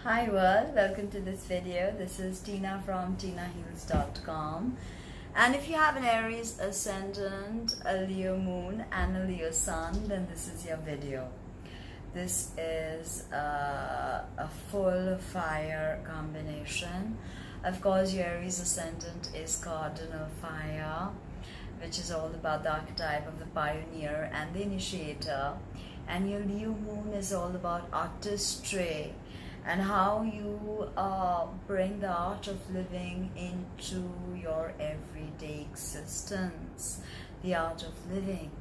Hi world, welcome to this video. This is Tina from tinaheals.com. And if you have an Aries ascendant, a Leo moon and a Leo sun, then this is your video. This is a full fire combination. Of course, your Aries ascendant is cardinal fire, which is all about the archetype of the pioneer and the initiator. And your Leo moon is all about artistry and how you bring the art of living into your everyday existence, the art of living.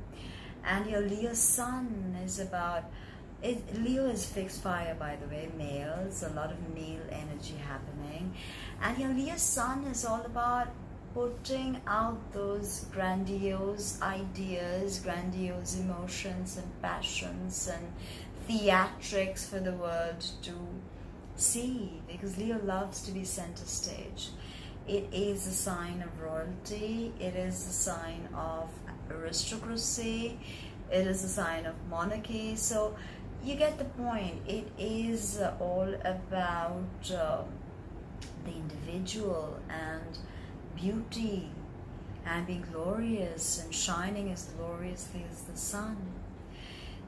And your Leo sun is about, Leo is fixed fire, by the way, males, a lot of male energy happening. And your Leo sun is all about putting out those grandiose ideas, grandiose emotions and passions and theatrics for the world to see, because Leo loves to be center stage. It is a sign of royalty, it is a sign of aristocracy, it is a sign of monarchy. So you get the point. It is all about the individual and beauty and being glorious and shining as gloriously as the sun.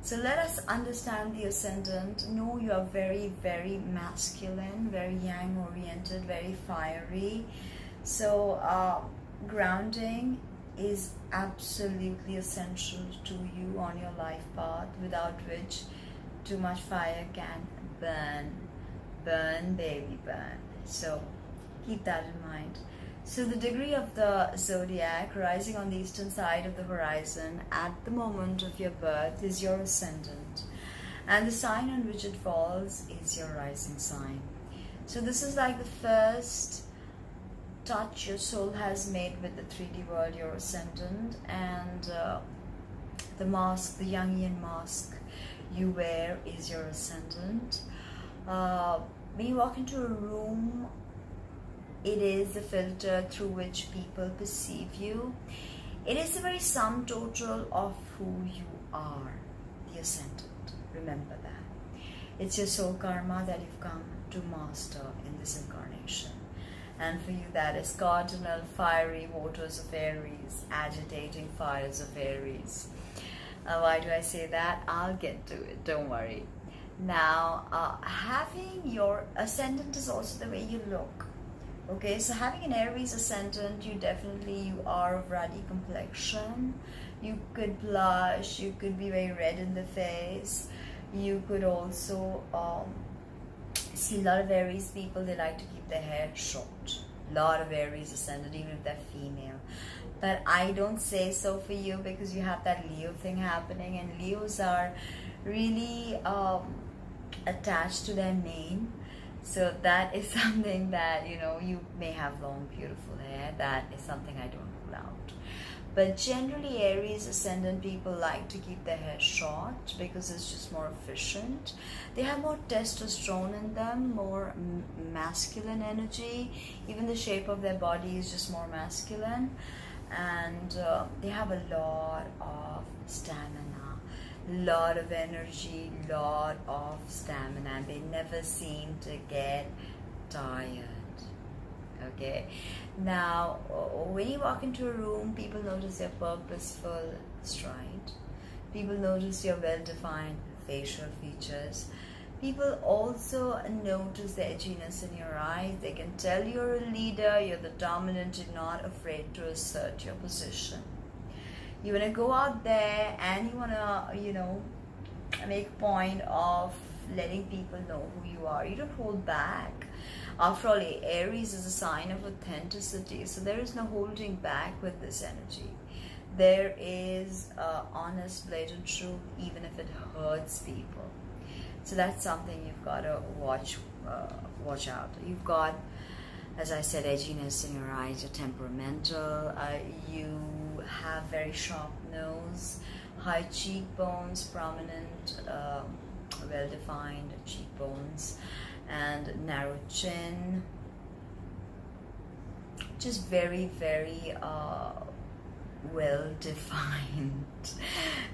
So let us understand the ascendant. No, you are very, very masculine, very yang oriented, very fiery. So grounding is absolutely essential to you on your life path, without which too much fire can burn, baby, burn. So keep that in mind. So the degree of the zodiac rising on the eastern side of the horizon at the moment of your birth is your ascendant, and the sign on which it falls is your rising sign. So this is like the first touch your soul has made with the 3D world, your ascendant, and the mask, the Jungian mask you wear is your ascendant. When you walk into a room, it is the filter through which people perceive you. It is the very sum total of who you are, the ascendant. Remember that. It's your soul karma that you've come to master in this incarnation. And for you, that is cardinal fiery waters of Aries, agitating fires of Aries. Why do I say that? I'll get to it, don't worry. Now, having your ascendant is also the way you look. Okay, so having an Aries ascendant, you are of ruddy complexion. You could blush, you could be very red in the face. You could also see a lot of Aries people, they like to keep their hair short. A lot of Aries ascendant, even if they're female. But I don't say so for you, because you have that Leo thing happening, and Leos are really attached to their mane. So that is something that, you may have long, beautiful hair. That is something I don't rule out. But generally, Aries ascendant people like to keep their hair short because it's just more efficient. They have more testosterone in them, more masculine energy. Even the shape of their body is just more masculine. And they have a lot of stamina. Lot of energy, lot of stamina, and they never seem to get tired. Okay, now when you walk into a room, people notice your purposeful stride. People notice your well-defined facial features. People also notice the edginess in your eyes. They can tell you're a leader, you're the dominant, you're not afraid to assert your position. You want to go out there and you want to, make a point of letting people know who you are. You don't hold back. After all, Aries is a sign of authenticity, so there is no holding back with this energy. There is honest, blatant truth, even if it hurts people. So that's something you've got to watch out. You've got, as I said, edginess in your eyes. You're temperamental. You have very sharp nose, high cheekbones, prominent, well-defined cheekbones, and narrow chin. Just very, very well-defined.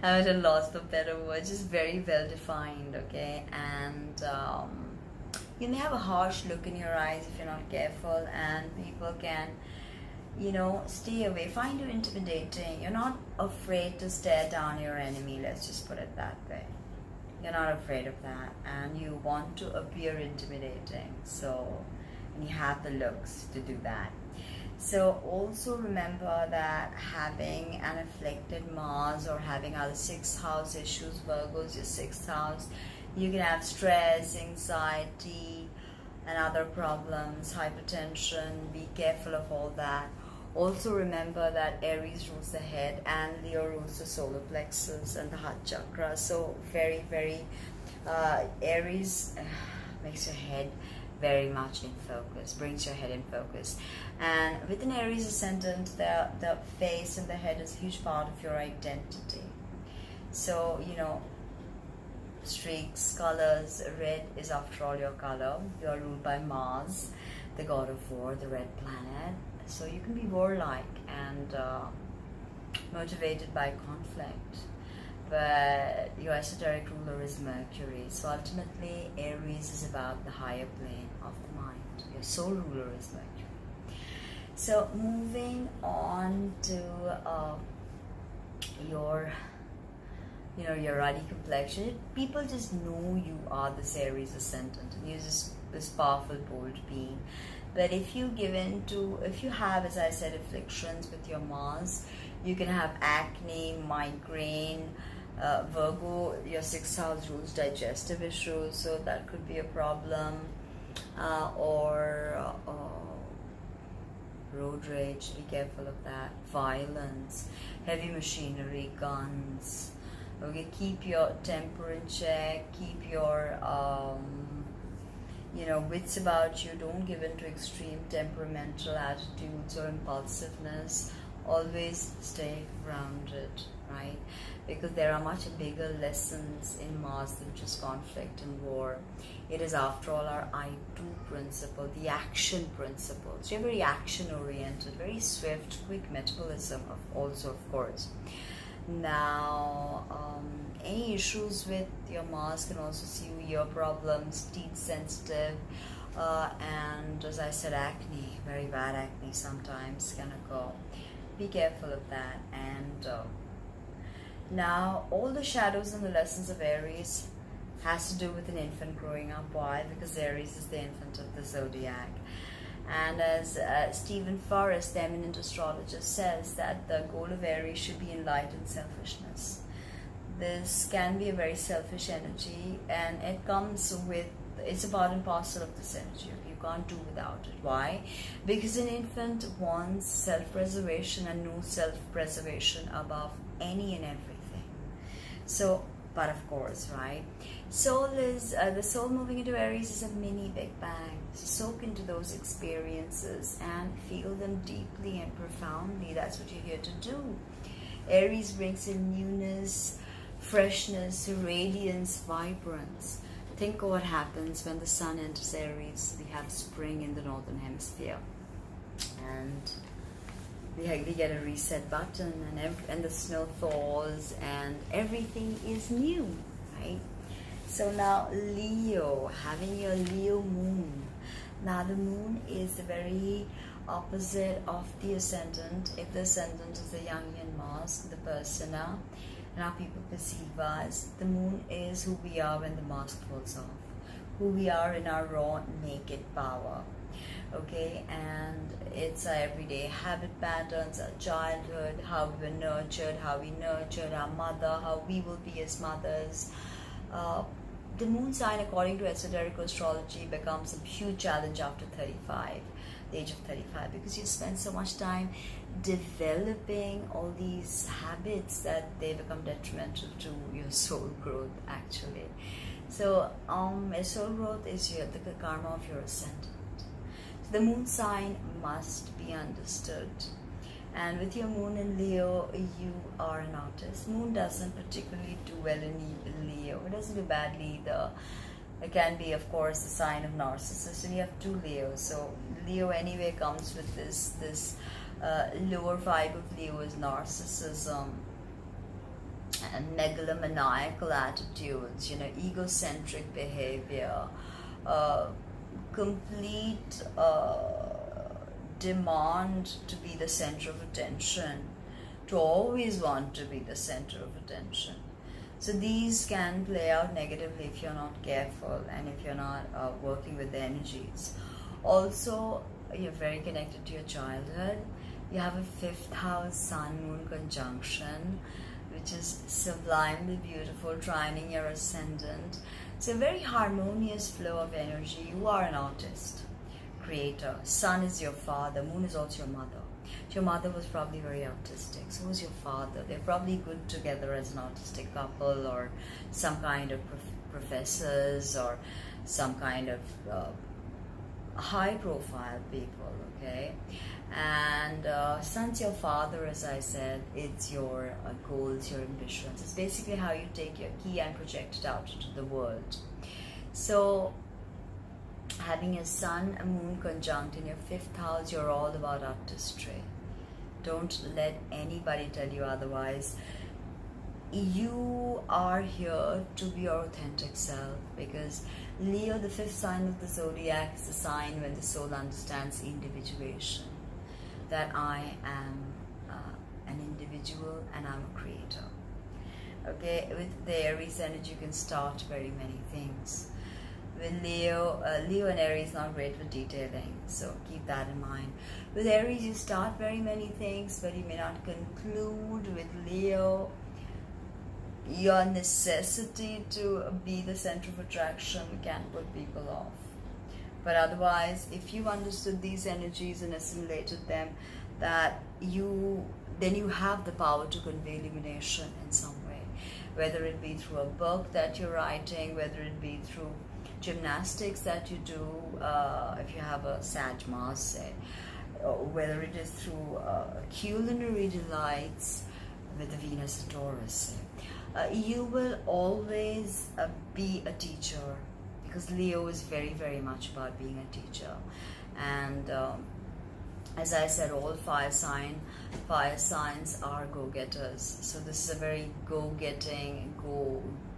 I'm at a loss for better words. Just very well-defined, okay? And You may have a harsh look in your eyes if you're not careful, and people can, stay away, find you intimidating. You're not afraid to stare down your enemy, let's just put it that way. You're not afraid of that, and you want to appear intimidating, and you have the looks to do that. So also remember that having an afflicted Mars or having other 6th house issues, Virgos, your 6th house, you can have stress, anxiety, and other problems, hypertension. Be careful of all that. Also remember that Aries rules the head and Leo rules the solar plexus and the heart chakra. So very, very, Aries makes your head very much in focus, brings your head in focus. And with an Aries ascendant, the face and the head is a huge part of your identity. So, streaks, colors, red is after all your color. You are ruled by Mars, the god of war, the red planet. So you can be warlike and motivated by conflict. But your esoteric ruler is Mercury. So ultimately, Aries is about the higher plane of the mind. Your soul ruler is Mercury. So moving on to your ruddy complexion. People just know you are this Aries ascendant, and you're just this powerful, bold being. But if you have, as I said, afflictions with your Mars, you can have acne, migraine. Virgo, your 6th house rules digestive issues, so that could be a problem. Or road rage, be careful of that. Violence, heavy machinery, guns. Okay, keep your temper in check, keep your wits about you. Don't give in to extreme temperamental attitudes or impulsiveness. Always stay grounded, right? Because there are much bigger lessons in Mars than just conflict and war. It is, after all, our I2 principle, the action principle. So you're very action-oriented, very swift, quick metabolism, of course. Now, any issues with your Mars can also see ear problems, teeth sensitive, and as I said, acne, very bad acne sometimes can occur. Be careful of that. And now, all the shadows and the lessons of Aries has to do with an infant growing up. Why? Because Aries is the infant of the zodiac. And as Stephen Forrest, the eminent astrologist, says, that the goal of Aries should be enlightened selfishness. This can be a very selfish energy, and it's a part and parcel of this energy. You can't do without it. Why? Because an infant wants self-preservation and no self-preservation above any and everything. So, but of course, right? The soul moving into Aries is a mini Big Bang. Soak into those experiences and feel them deeply and profoundly. That's what you're here to do. Aries brings in newness, freshness, radiance, vibrance. Think of what happens when the sun enters Aries. We have spring in the northern hemisphere, and we get a reset button, and the snow thaws, and everything is new, right? So now Leo, having your Leo moon. Now the moon is the very opposite of the ascendant. If the ascendant is the Jungian Mars, the persona, and how people perceive us, the moon is who we are when the mask falls off, who we are in our raw, naked power. Okay, and it's our everyday habit patterns, our childhood, how we were nurtured, how we nurtured our mother, how we will be as mothers. The moon sign, according to esoteric astrology, becomes a huge challenge after 35, the age of 35, because you spend so much time developing all these habits that they become detrimental to your soul growth, actually. So, soul growth is the karma of your ascendant. The moon sign must be understood. And with your moon in Leo, you are an artist. Moon doesn't particularly do well in Leo. It doesn't do badly either. It can be, of course, the sign of Narcissus, and you have 2 Leos. So Leo anyway comes with this lower vibe of Leo is narcissism and megalomaniacal attitudes, egocentric behavior, complete demand to be the center of attention, to always want to be the center of attention. So these can play out negatively if you're not careful and if you're not working with the energies. Also, you're very connected to your childhood. You have a 5th house Sun-Moon conjunction, which is sublimely beautiful, trining your ascendant. It's a very harmonious flow of energy. You are an artist, creator. Sun is your father, Moon is also your mother. Your mother was probably very artistic, so was your father. They're probably good together as an artistic couple, or some kind of professors, or some kind of high profile people, okay? And since your father, as I said, it's your goals, your ambitions. It's basically how you take your key and project it out into the world. So having a Sun and Moon conjunct in your 5th house, you're all about artistry. Don't let anybody tell you otherwise. You are here to be your authentic self, because Leo, the 5th sign of the zodiac, is the sign when the soul understands individuation, that I am an individual and I'm a creator. Okay, with the Aries energy you can start very many things. With Leo, Leo and Aries not great for detailing, so keep that in mind. With Aries you start very many things, but you may not conclude. With Leo, your necessity to be the center of attraction can put people off. But otherwise, if you understood these energies and assimilated them, then you have the power to convey illumination in some way, whether it be through a book that you're writing, whether it be through gymnastics that you do, if you have a Sag Mars, say, whether it is through culinary delights with the Venus and Taurus, say. You will always be a teacher, because Leo is very, very much about being a teacher. And as I said, all fire signs are go-getters. So this is a very go-getting,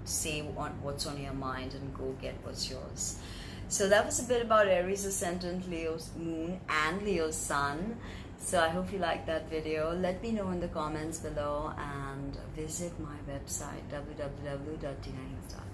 say what's on your mind and go get what's yours. So that was a bit about Aries ascendant, Leo's moon and Leo's sun. So I hope you liked that video. Let me know in the comments below, and visit my website www.tinahills.com.